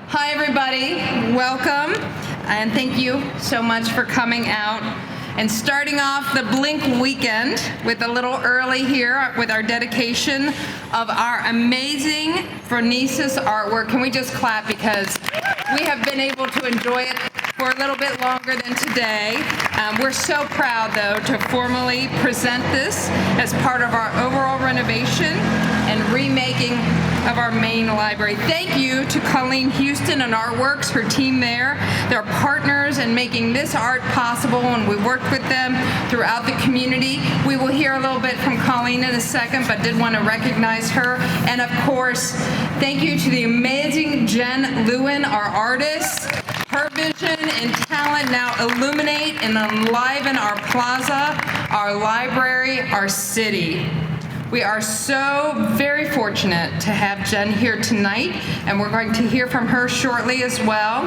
Hi everybody, welcome, and thank you so much for coming out and starting off the Blink weekend with a little early here with our dedication of our amazing Phronesis artwork. Can we just clap because we have been able to enjoy it for a little bit longer than today. We're so proud though to formally present this as part of our overall renovation and remaking of our main library. Thank you to Colleen Houston and Artworks, her team there. They're partners in making this art possible, and we worked with them throughout the community. We will hear a little bit from Colleen in a second, but did want to recognize her. And of course, thank you to the amazing Jen Lewin, our artist. Her vision and talent now illuminate and enliven our plaza, our library, our city. We are so very fortunate to have Jen here tonight, and we're going to hear from her shortly as well.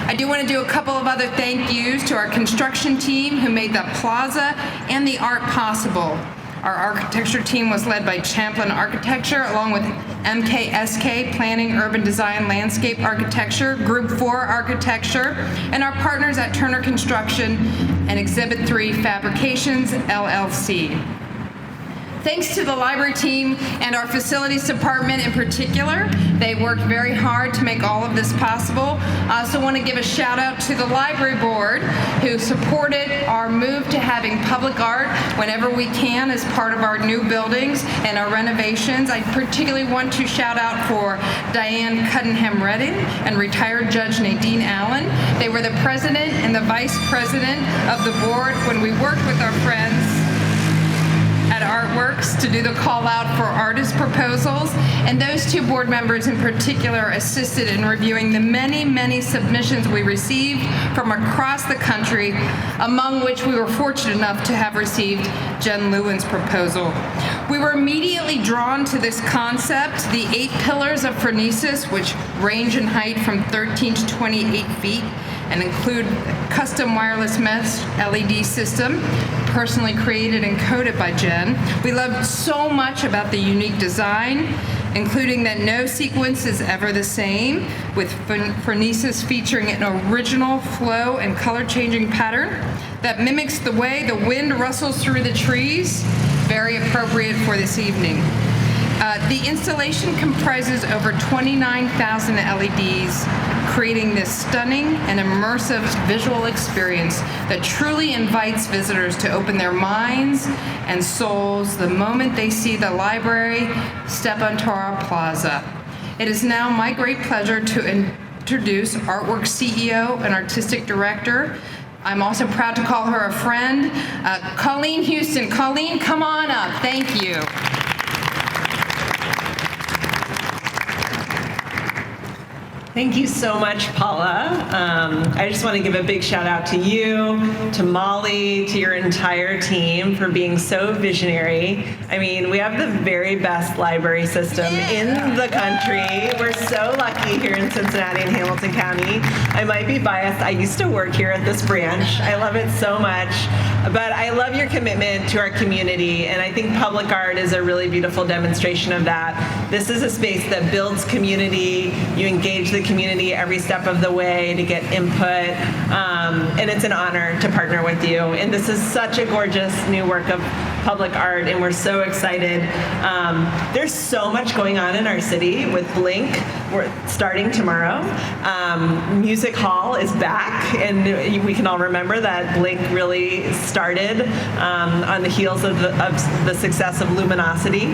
I do want to do a couple of other thank yous to our construction team who made the plaza and the art possible. Our architecture team was led by Champlin Architecture, along with MKSK, Planning, Urban Design, Landscape Architecture, Group 4 Architecture, and our partners at Turner Construction and Exhibit 3 Fabrications, LLC. Thanks to the library team and our facilities department in particular. They worked very hard to make all of this possible. I also want to give a shout out to the library board who supported our move to having public art whenever we can as part of our new buildings and our renovations. I particularly want to shout out for Diane Cunningham-Redding and retired Judge Nadine Allen. They were the president and the vice president of the board when we worked with our friends at Artworks to do the call out for artist proposals, and those two board members in particular assisted in reviewing the many, many submissions we received from across the country, among which we were fortunate enough to have received Jen Lewin's proposal. We were immediately drawn to this concept, the 8 pillars of Phronesis, which range in height from 13 to 28 feet, and include custom wireless mesh LED system, personally created and coded by Jen. We loved so much about the unique design, including that no sequence is ever the same, with Phronesis featuring an original flow and color-changing pattern that mimics the way the wind rustles through the trees, very appropriate for this evening. The installation comprises over 29,000 LEDs, creating this stunning and immersive visual experience that truly invites visitors to open their minds and souls the moment they see the library step onto our plaza. It is now my great pleasure to introduce Artworks CEO and Artistic Director. I'm also proud to call her a friend, Colleen Houston. Colleen, come on up. Thank you. Thank you so much, Paula. I just want to give a big shout out to you, to Molly, to your entire team for being so visionary. I mean, we have the very best library system in the country. We're so lucky here in Cincinnati and Hamilton County. I might be biased. I used to work here at this branch. I love it so much. But I love your commitment to our community, and I think public art is a really beautiful demonstration of that. This is a space that builds community. You engage the community every step of the way to get input, and it's an honor to partner with you. And this is such a gorgeous new work of public art, and we're so excited. There's so much going on in our city with Blink. We're starting tomorrow. Music Hall is back, and we can all remember that Blink really started on the heels of the success of Luminosity.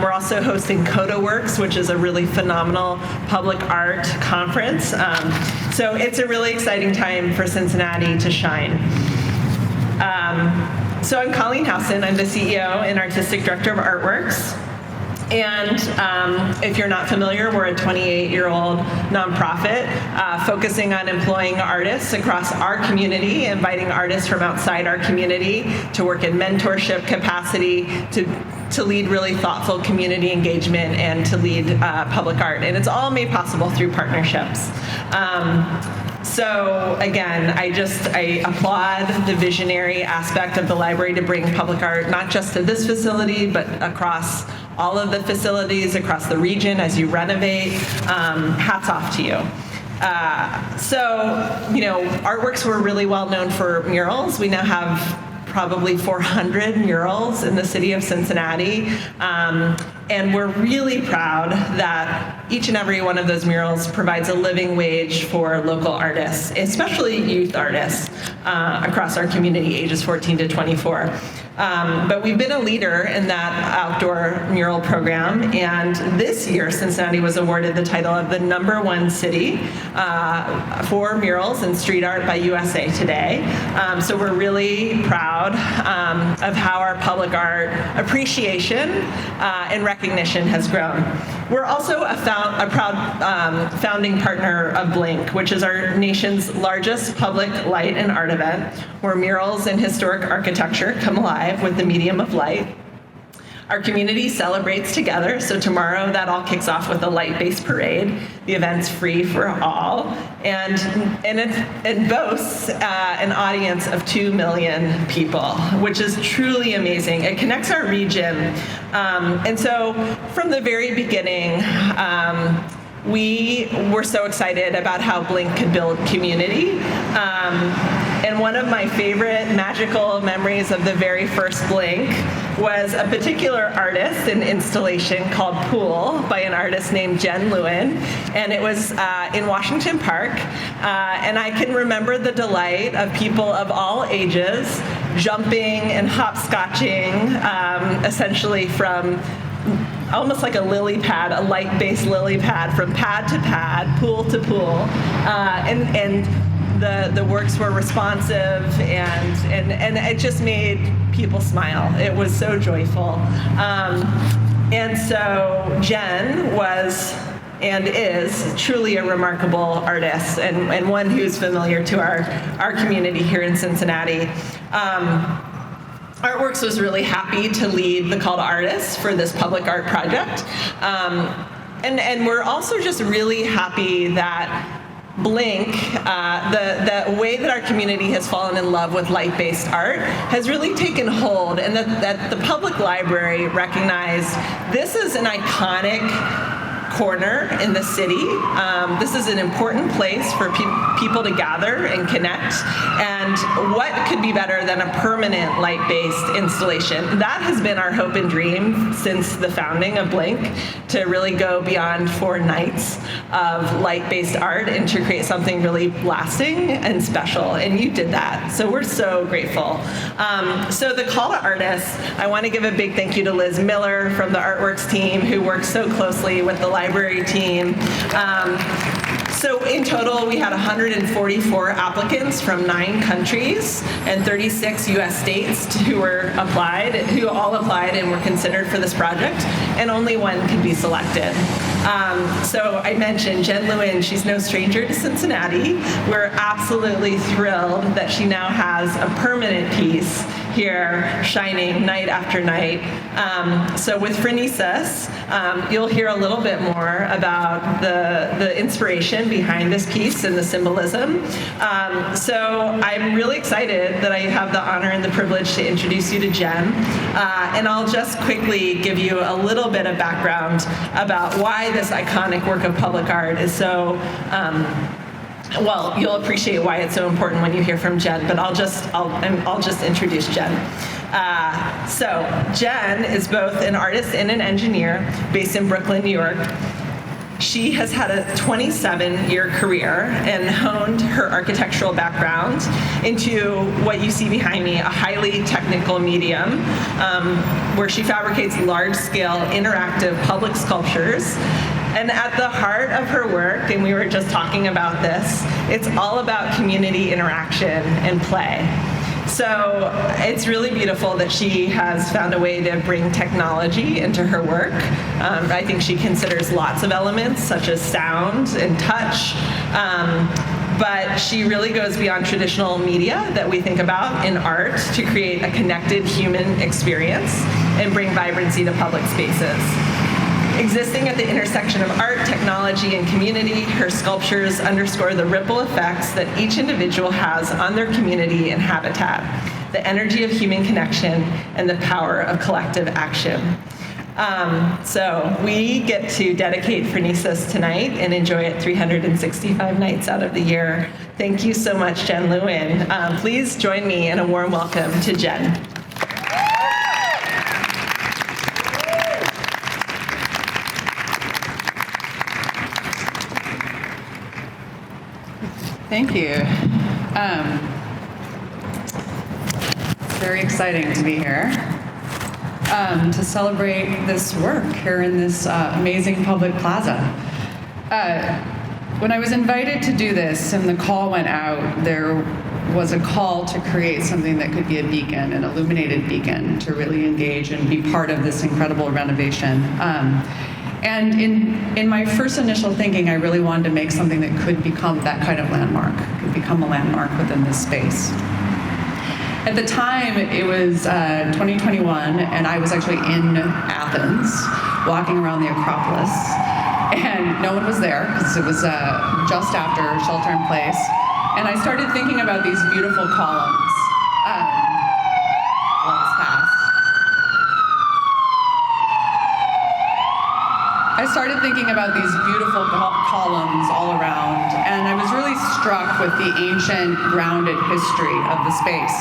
We're also hosting Coda Works, which is a really phenomenal public art conference. So it's a really exciting time for Cincinnati to shine. So I'm Colleen Houston. I'm the CEO and Artistic Director of Artworks. And if you're not familiar, we're a 28-year-old nonprofit focusing on employing artists across our community, inviting artists from outside our community to work in mentorship capacity, to lead really thoughtful community engagement, and to lead public art. And it's all made possible through partnerships. So again, I applaud the visionary aspect of the library to bring public art, not just to this facility, but across all of the facilities across the region as you renovate. Hats off to you. Artworks were really well known for murals. We now have probably 400 murals in the city of Cincinnati. And we're really proud that each and every one of those murals provides a living wage for local artists, especially youth artists across our community, ages 14 to 24. But we've been a leader in that outdoor mural program, and this year Cincinnati was awarded the title of the #1 city for murals and street art by USA Today. So we're really proud of how our public art appreciation and recognition has grown. We're also a proud founding partner of Blink, which is our nation's largest public light and art event, where murals and historic architecture come alive with the medium of light. Our community celebrates together, so tomorrow that all kicks off with a light-based parade. The event's free for all, and it boasts an audience of 2 million people, which is truly amazing. It connects our region. And so from the very beginning, we were so excited about how Blink could build community. And one of my favorite magical memories of the very first Blink was a particular artist, an installation called Pool by an artist named Jen Lewin. And it was in Washington Park. And I can remember the delight of people of all ages jumping and hopscotching, essentially from almost like a lily pad, a light-based lily pad, from pad to pad, pool to pool. And the works were responsive, and it just made people smile. It was so joyful. And so Jen was and is truly a remarkable artist, and one who's familiar to our community here in Cincinnati. Artworks was really happy to lead the call to artists for this public art project. And we're also just really happy that Blink, the way that our community has fallen in love with light-based art has really taken hold, and that the public library recognized this is an iconic corner in the city. This is an important place for people to gather and connect. And what could be better than a permanent light-based installation? That has been our hope and dream since the founding of Blink, to really go beyond 4 nights of light-based art and to create something really lasting and special. And you did that. So we're so grateful. So the call to artists, I want to give a big thank you to Liz Miller from the Artworks team, who works so closely with the library team. So in total, we had 144 applicants from 9 countries and 36 U.S. states who all applied and were considered for this project, and only one could be selected. So I mentioned Jen Lewin. She's no stranger to Cincinnati. We're absolutely thrilled that she now has a permanent piece here, shining night after night. So with Phronesis, you'll hear a little bit more about the inspiration behind this piece and the symbolism. So I'm really excited that I have the honor and the privilege to introduce you to Jen. And I'll just quickly give you a little bit of background about why this iconic work of public art is so well, you'll appreciate why it's so important when you hear from Jen, but I'll just introduce Jen. So Jen is both an artist and an engineer based in Brooklyn, New York. She has had a 27-year career and honed her architectural background into what you see behind me, a highly technical medium, where she fabricates large-scale interactive public sculptures. And at the heart of her work, and we were just talking about this, it's all about community interaction and play. So it's really beautiful that she has found a way to bring technology into her work. I think she considers lots of elements, such as sound and touch, but she really goes beyond traditional media that we think about in art to create a connected human experience and bring vibrancy to public spaces. Existing at the intersection of art, technology, and community, her sculptures underscore the ripple effects that each individual has on their community and habitat, the energy of human connection, and the power of collective action. So we get to dedicate Phronesis tonight and enjoy it 365 nights out of the year. Thank you so much, Jen Lewin. Please join me in a warm welcome to Jen. Thank you. It's very exciting to be here to celebrate this work here in this amazing public plaza. When I was invited to do this and the call went out, there was a call to create something that could be a beacon, an illuminated beacon, to really engage and be part of this incredible renovation. And in my first initial thinking, I really wanted to make something that could become that kind of landmark, could become a landmark within this space. At the time, it was 2021, and I was actually in Athens, walking around the Acropolis, and no one was there, because it was just after shelter in place, and I started thinking about these beautiful columns. I started thinking about these beautiful columns all around, and I was really struck with the ancient, grounded history of the space,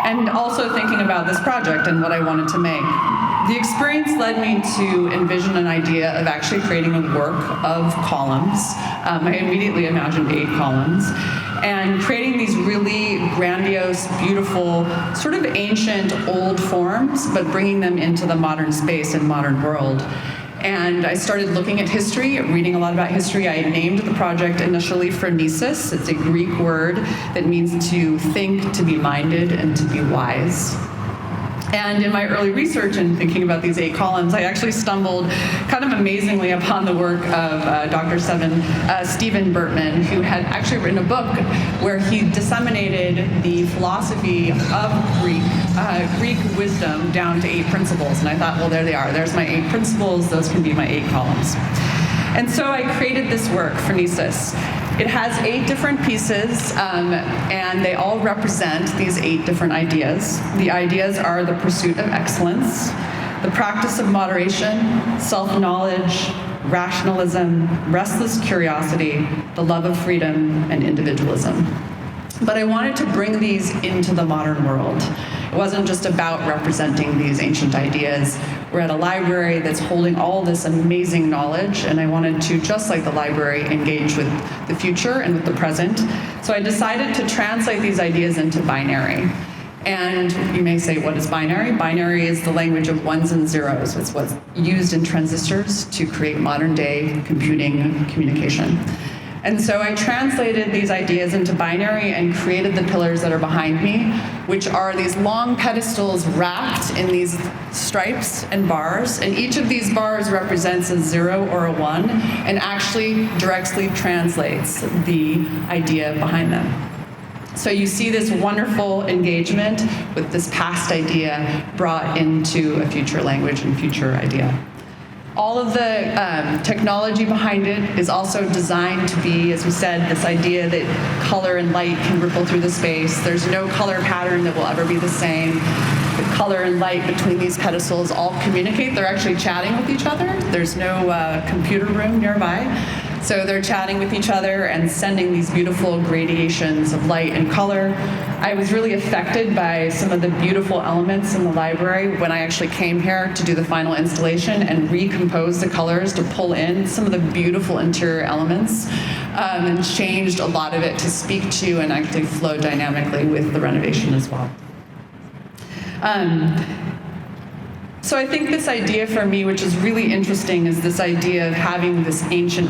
and also thinking about this project and what I wanted to make. The experience led me to envision an idea of actually creating a work of columns. I immediately imagined 8 columns, and creating these really grandiose, beautiful, sort of ancient, old forms, but bringing them into the modern space and modern world. And I started looking at history, reading a lot about history. I named the project initially Phronesis. It's a Greek word that means to think, to be minded, and to be wise. And in my early research and thinking about these 8 columns, I actually stumbled kind of amazingly upon the work of Dr. Stephen Bertman, who had actually written a book where he disseminated the philosophy of Greek wisdom down to 8 principles. And I thought, well, there they are. There's my 8 principles. Those can be my 8 columns. And so I created this work, Phronesis. It has 8 different pieces, and they all represent these 8 different ideas. The ideas are the pursuit of excellence, the practice of moderation, self-knowledge, rationalism, restless curiosity, the love of freedom, and individualism. But I wanted to bring these into the modern world. It wasn't just about representing these ancient ideas. We're at a library that's holding all this amazing knowledge, and I wanted to, just like the library, engage with the future and with the present. So I decided to translate these ideas into binary. And you may say, what is binary? Binary is the language of ones and zeros. It's what's used in transistors to create modern-day computing communication. And so I translated these ideas into binary and created the pillars that are behind me, which are these long pedestals wrapped in these stripes and bars. And each of these bars represents a 0 or a 1 and actually directly translates the idea behind them. So you see this wonderful engagement with this past idea brought into a future language and future idea. All of the technology behind it is also designed to be, as we said, this idea that color and light can ripple through the space. There's no color pattern that will ever be the same. The color and light between these pedestals all communicate. They're actually chatting with each other. There's no computer room nearby. So they're chatting with each other and sending these beautiful gradations of light and color. I was really affected by some of the beautiful elements in the library when I actually came here to do the final installation and recompose the colors to pull in some of the beautiful interior elements, and changed a lot of it to speak to and actually flow dynamically with the renovation as well. So I think this idea for me, which is really interesting, is this idea of having this these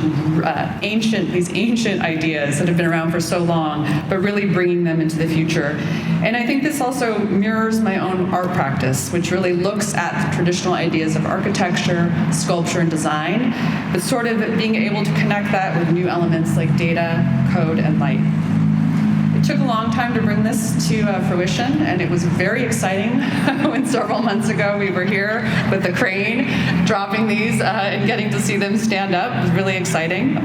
ancient ideas that have been around for so long, but really bringing them into the future. And I think this also mirrors my own art practice, which really looks at the traditional ideas of architecture, sculpture, and design, but sort of being able to connect that with new elements like data, code, and light. It took a long time to bring this to fruition, and it was very exciting when several months ago we were here with the crane dropping these and getting to see them stand up. It was really exciting.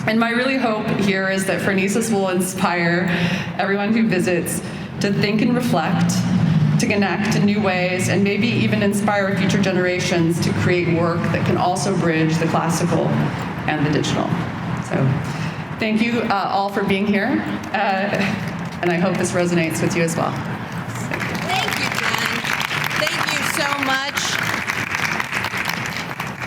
And my really hope here is that Phronesis will inspire everyone who visits to think and reflect, to connect in new ways and maybe even inspire future generations to create work that can also bridge the classical and the digital. So thank you all for being here, and I hope this resonates with you as well. Thank you, Jen. Thank you so much.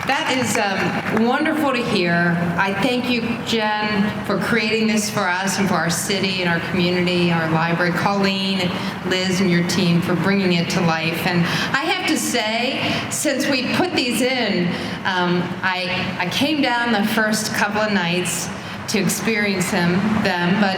That is wonderful to hear. I thank you, Jen, for creating this for us and for our city and our community, our library. Colleen, Liz, and your team for bringing it to life. And I have to say, since we put these in, I came down the first couple of nights to experience them, but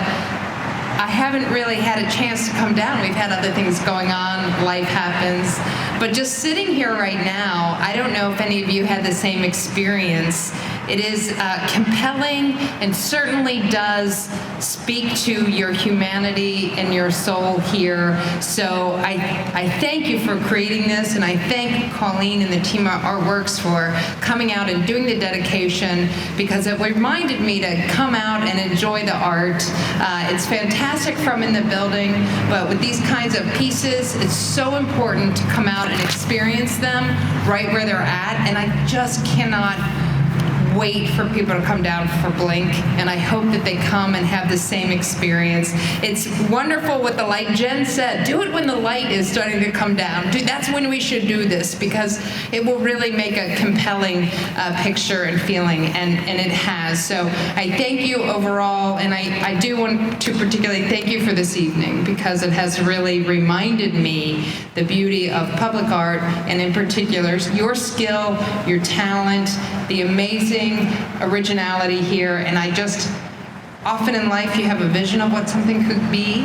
I haven't really had a chance to come down. We've had other things going on, life happens. But just sitting here right now, I don't know if any of you had the same experience. It is compelling and certainly does speak to your humanity and your soul here. So I thank you for creating this, and I thank Colleen and the team at Artworks for coming out and doing the dedication, because it reminded me to come out and enjoy the art. It's fantastic from in the building, but with these kinds of pieces, it's so important to come out and experience them right where they're at, and I just cannot wait for people to come down for Blink, and I hope that they come and have the same experience. It's wonderful with the light. Jen said, do it when the light is starting to come down. That's when we should do this, because it will really make a compelling picture and feeling, and it has. So I thank you overall, and I do want to particularly thank you for this evening, because it has really reminded me the beauty of public art, and in particular, your skill, your talent, the amazing originality here. And I just, often in life you have a vision of what something could be,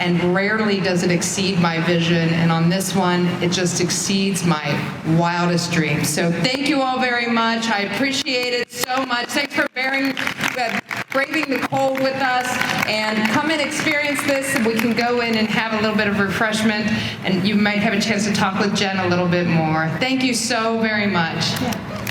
and rarely does it exceed my vision, and on this one it just exceeds my wildest dreams. So thank you all very much. I appreciate it so much. Thanks for braving the cold with us, and come and experience this. We can go in and have a little bit of refreshment, and you might have a chance to talk with Jen a little bit more. Thank you so very much. Yeah.